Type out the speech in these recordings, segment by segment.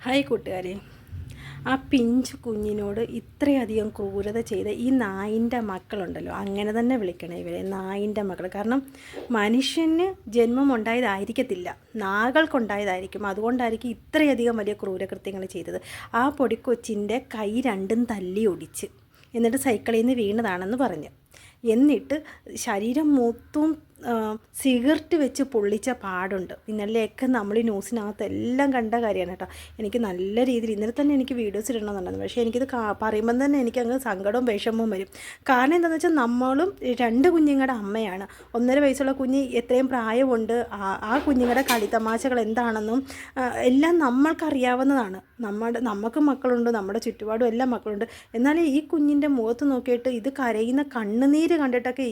Hi കൂട്ടുകാരെ, ആ പിഞ്ചു കുഞ്ഞിനോട് ഇത്രയധികം ക്രൂരത ചെയ്ത ഈ നായിൻ്റെ മക്കളുണ്ടല്ലോ, അങ്ങനെ തന്നെ വിളിക്കണം ഇവരെ, നായിൻ്റെ മക്കൾ. കാരണം മനുഷ്യന് ജന്മം ഉണ്ടായതായിരിക്കത്തില്ല, നാകൾക്കുണ്ടായതായിരിക്കും. അതുകൊണ്ടായിരിക്കും ഇത്രയധികം വലിയ ക്രൂരകൃത്യങ്ങൾ ചെയ്തത്. ആ പൊടിക്കൊച്ചിൻ്റെ കൈ രണ്ടും തല്ലി ഒടിച്ച്, എന്നിട്ട് സൈക്കിളിൽ നിന്ന് വീണതാണെന്ന് പറഞ്ഞ്, എന്നിട്ട് ശരീരം മൊത്തവും സിഗരറ്റ് വെച്ച് പൊള്ളിച്ച പാടുണ്ട്. ഇന്നലെയൊക്കെ നമ്മൾ ഈ ന്യൂസിനകത്ത് എല്ലാം കണ്ട കാര്യമാണ് കേട്ടോ. എനിക്ക് നല്ല രീതിയിൽ ഇന്നലെ തന്നെ എനിക്ക് വീഡിയോസ് ഇടണമെന്നുണ്ടായിരുന്നു. പക്ഷേ എനിക്കിത് പറയുമ്പം തന്നെ എനിക്കങ്ങ് സങ്കടവും വിഷമവും വരും. കാരണം എന്താണെന്ന് വെച്ചാൽ നമ്മളും രണ്ട് കുഞ്ഞുങ്ങളുടെ അമ്മയാണ്. 1.5 വയസ്സുള്ള കുഞ്ഞ് എത്രയും പ്രായമുണ്ട്. ആ കുഞ്ഞുങ്ങളുടെ കളിത്തമാശകൾ എന്താണെന്നും എല്ലാം നമ്മൾക്കറിയാവുന്നതാണ്. നമുക്ക് മക്കളുണ്ട്, നമ്മുടെ ചുറ്റുപാടും എല്ലാം മക്കളുണ്ട്. എന്നാൽ ഈ കുഞ്ഞിൻ്റെ മുഖത്ത് നോക്കിയിട്ട് ഇത് കരയുന്ന കണ്ണുനീര് കണ്ടിട്ടൊക്കെ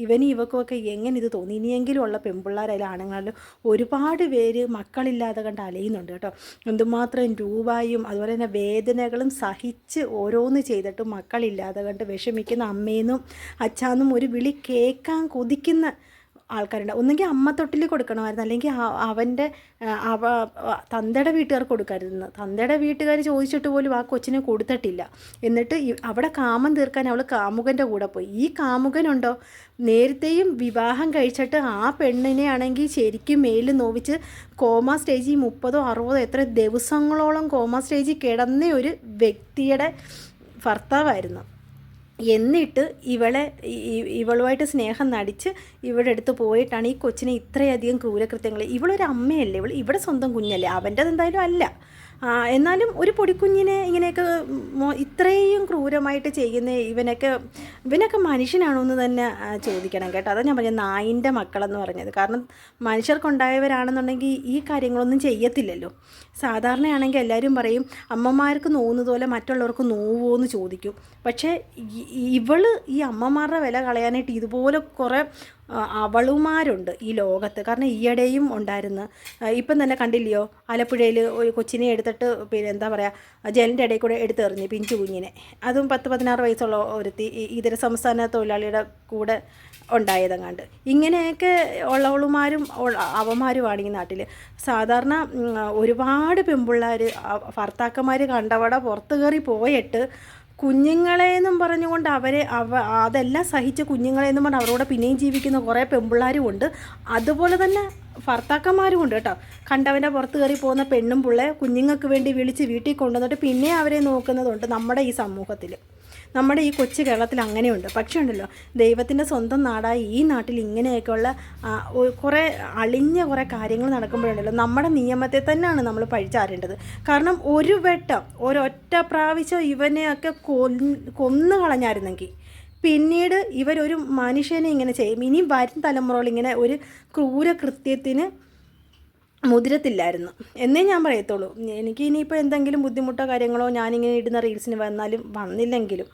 ഇവക്കുമൊക്കെ എങ്ങനെ ഇത് തോന്നി. ഇനിയെങ്കിലും ഉള്ള പെൺപിള്ളേരായാലും ആണുങ്ങളിലും ഒരുപാട് പേര് മക്കളില്ലാതെ കണ്ട് അലയുന്നുണ്ട് കേട്ടോ. എന്തുമാത്രം രൂപയും അതുപോലെ തന്നെ വേദനകളും സഹിച്ച് ഓരോന്ന് ചെയ്തിട്ട് മക്കളില്ലാതെ കണ്ട് വിഷമിക്കുന്ന അമ്മയെന്നും അച്ഛാന്നും ഒരു വിളി കേൾക്കാൻ കൊതിക്കുന്ന ആൾക്കാരുണ്ട്. ഒന്നെങ്കിൽ അമ്മ തൊട്ടിൽ കൊടുക്കണമായിരുന്നു, അല്ലെങ്കിൽ അവൻ്റെ തന്തയുടെ വീട്ടുകാർ കൊടുക്കരുതെന്ന്. തന്തയുടെ വീട്ടുകാർ ചോദിച്ചിട്ട് പോലും ആ കൊച്ചിനെ കൊടുത്തിട്ടില്ല. എന്നിട്ട് അവിടെ കാമം തീർക്കാൻ അവൾ കാമുകൻ്റെ കൂടെ പോയി. ഈ കാമുകനുണ്ടോ, നേരത്തെയും വിവാഹം കഴിച്ചിട്ട് ആ പെണ്ണിനെ ആണെങ്കിൽ ശരിക്കും മേലിൽ നോവിച്ച് കോമ സ്റ്റേജിൽ 30 60 എത്ര ദിവസങ്ങളോളം കോമ സ്റ്റേജിൽ കിടന്ന ഒരു വ്യക്തിയുടെ ഭർത്താവായിരുന്നു. എന്നിട്ട് ഇവളുമായിട്ട് സ്നേഹം നടിച്ച് ഇവിടെ അടുത്ത് പോയിട്ടാണ് ഈ കൊച്ചിനെ ഇത്രയധികം ക്രൂരകൃത്യങ്ങൾ. ഇവളൊരു അമ്മയല്ലേ, ഇവിടെ സ്വന്തം കുഞ്ഞല്ലേ, അവൻ്റെത് എന്തായാലും അല്ല. എന്നാലും ഒരു പൊടിക്കുഞ്ഞിനെ ഇങ്ങനെയൊക്കെ ഇത്രയും ക്രൂരമായിട്ട് ചെയ്യുന്ന ഇവനൊക്കെ മനുഷ്യനാണോ എന്ന് തന്നെ ചോദിക്കണം കേട്ടോ. അതാണ് ഞാൻ പറഞ്ഞത് നായിൻ്റെ മക്കളെന്ന് പറഞ്ഞത്. കാരണം മനുഷ്യർക്കുണ്ടായവരാണെന്നുണ്ടെങ്കിൽ ഈ കാര്യങ്ങളൊന്നും ചെയ്യത്തില്ലല്ലോ. സാധാരണയാണെങ്കിൽ എല്ലാവരും പറയും അമ്മമാർക്ക് നോവുന്നതുപോലെ മറ്റുള്ളവർക്ക് നോവുമോ എന്ന് ചോദിക്കും. പക്ഷേ ഈ അമ്മമാരുടെ വില കളയാനായിട്ട് ഇതുപോലെ കുറേ അവളുമാരുണ്ട് ഈ ലോകത്ത്. കാരണം ഈയിടെയും ഉണ്ടായിരുന്നു. ഇപ്പം തന്നെ കണ്ടില്ലയോ, ആലപ്പുഴയിൽ ഒരു കൊച്ചിനെ എടുത്തിട്ട് എന്താ പറയുക, ജയിലിൻ്റെ ഇടയിൽ കൂടെ എടുത്തെറിഞ്ഞ് പിഞ്ചു കുഞ്ഞിനെ. അതും 10-16 വയസ്സുള്ള ഒരുത്തി ഇതര സംസ്ഥാന തൊഴിലാളിയുടെ കൂടെ ഉണ്ടായതെങ്ങാണ്ട്. ഇങ്ങനെയൊക്കെ ഉള്ളവളുമാരും അവന്മാരുമാണ് ഈ നാട്ടിൽ. സാധാരണ ഒരുപാട് പെൺപിള്ളേർ ഭർത്താക്കന്മാർ കണ്ടവട പുറത്ത് കയറി പോയിട്ട് കുഞ്ഞുങ്ങളെന്നും പറഞ്ഞുകൊണ്ട് അതെല്ലാം സഹിച്ച് കുഞ്ഞുങ്ങളെന്നും പറഞ്ഞ് അവരോട് പിന്നെയും ജീവിക്കുന്ന കുറേ പെൺപിള്ളേരും ഉണ്ട്. അതുപോലെ തന്നെ ഭർത്താക്കന്മാരും ഉണ്ട് കേട്ടോ. കണ്ടവൻ്റെ പുറത്ത് കയറി പോകുന്ന പെണ്ണും പിള്ളേ കുഞ്ഞുങ്ങൾക്ക് വേണ്ടി വിളിച്ച് വീട്ടിൽ കൊണ്ടുവന്നിട്ട് പിന്നെ അവരെ നോക്കുന്നതുണ്ട് നമ്മുടെ ഈ സമൂഹത്തിൽ, നമ്മുടെ ഈ കൊച്ചു കേരളത്തിൽ അങ്ങനെയുണ്ട്. പക്ഷേ ഉണ്ടല്ലോ, ദൈവത്തിൻ്റെ സ്വന്തം നാടായ ഈ നാട്ടിൽ ഇങ്ങനെയൊക്കെയുള്ള കുറേ അളിഞ്ഞ കുറേ കാര്യങ്ങൾ നടക്കുമ്പോഴുണ്ടല്ലോ, നമ്മുടെ നിയമത്തെ തന്നെയാണ് നമ്മൾ പഴിച്ചാരേണ്ടത്. കാരണം ഒരൊറ്റ പ്രാവശ്യം ഇവനെയൊക്കെ കൊന്നു കളഞ്ഞായിരുന്നെങ്കിൽ പിന്നീട് ഇവരൊരു മനുഷ്യനെ ഇങ്ങനെ ചെയ്യും. ഇനി വരും തലമുറകൾ ഇങ്ങനെ ഒരു ക്രൂരകൃത്യത്തിന് മുതിരത്തില്ലായിരുന്നു എന്നേ ഞാൻ പറയത്തുള്ളൂ. എനിക്ക് ഇനിയിപ്പോൾ എന്തെങ്കിലും ബുദ്ധിമുട്ടോ കാര്യങ്ങളോ ഞാനിങ്ങനെ ഇടുന്ന റീൽസിന് വന്നില്ലെങ്കിലും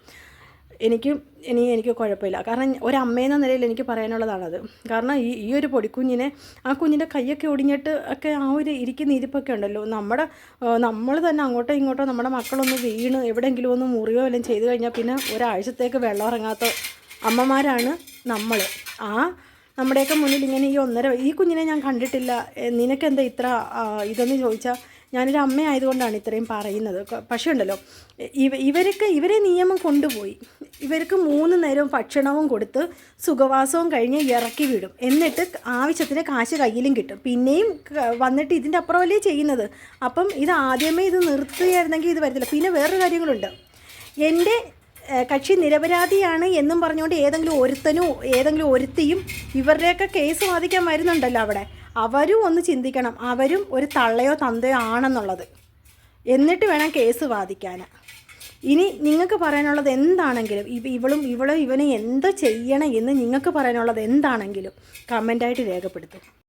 എനിക്ക് കുഴപ്പമില്ല. കാരണം ഒരമ്മയെന്ന നിലയിൽ എനിക്ക് പറയാനുള്ളതാണത്. കാരണം ഈ ഒരു പൊടിക്കുഞ്ഞിനെ, ആ കുഞ്ഞിൻ്റെ കൈയൊക്കെ ഒടിഞ്ഞിട്ട് ഒക്കെ ആ ഒരു ഇരിക്കുന്ന ഇരിപ്പൊക്കെ ഉണ്ടല്ലോ, നമ്മൾ തന്നെ അങ്ങോട്ടോ ഇങ്ങോട്ടോ നമ്മുടെ മക്കളൊന്ന് വീണ് എവിടെയെങ്കിലും ഒന്ന് മുറിയോ എല്ലാം ചെയ്തു കഴിഞ്ഞാൽ പിന്നെ ഒരാഴ്ചത്തേക്ക് വെള്ളം ഇറങ്ങാത്ത അമ്മമാരാണ് നമ്മൾ. നമ്മുടെയൊക്കെ മുന്നിൽ ഇങ്ങനെ ഈ കുഞ്ഞിനെ ഞാൻ കണ്ടിട്ടില്ല, നിനക്കെന്താ ഇത്ര ഇതെന്ന് ചോദിച്ചാൽ ഞാനൊരു അമ്മയായതുകൊണ്ടാണ് ഇത്രയും പറയുന്നത്. പക്ഷേ ഉണ്ടല്ലോ, ഇവരെ നിയമം കൊണ്ടുപോയി ഇവർക്ക് 3 നേരവും ഭക്ഷണവും കൊടുത്ത് സുഖവാസവും കഴിഞ്ഞ് ഇറക്കി വിടും. എന്നിട്ട് ആവശ്യത്തിന് കാശ് കയ്യിലും കിട്ടും. പിന്നെയും വന്നിട്ട് ഇതിൻ്റെ അപ്പുറമല്ലേ ചെയ്യുന്നത്. അപ്പം ഇത് ആദ്യമേ ഇത് നിർത്തുകയായിരുന്നെങ്കിൽ ഇത് വരത്തില്ല. പിന്നെ വേറൊരു കാര്യങ്ങളുണ്ട്. എൻ്റെ കക്ഷി നിരപരാധിയാണ് എന്നും പറഞ്ഞുകൊണ്ട് ഏതെങ്കിലും ഒരുത്തിയും ഇവരുടെയൊക്കെ കേസ് വാദിക്കാൻ വരുന്നുണ്ടല്ലോ അവിടെ, അവരും ഒന്ന് ചിന്തിക്കണം. അവരും ഒരു തള്ളയോ തന്തയോ ആണെന്നുള്ളത്, എന്നിട്ട് വേണം കേസ് വാദിക്കാൻ. ഇനി നിങ്ങൾക്ക് പറയാനുള്ളത് എന്താണെങ്കിലും, ഇവനെ എന്തോ ചെയ്യണം എന്ന് നിങ്ങൾക്ക് പറയാനുള്ളത് എന്താണെങ്കിലും കമൻ്റായിട്ട് രേഖപ്പെടുത്തും.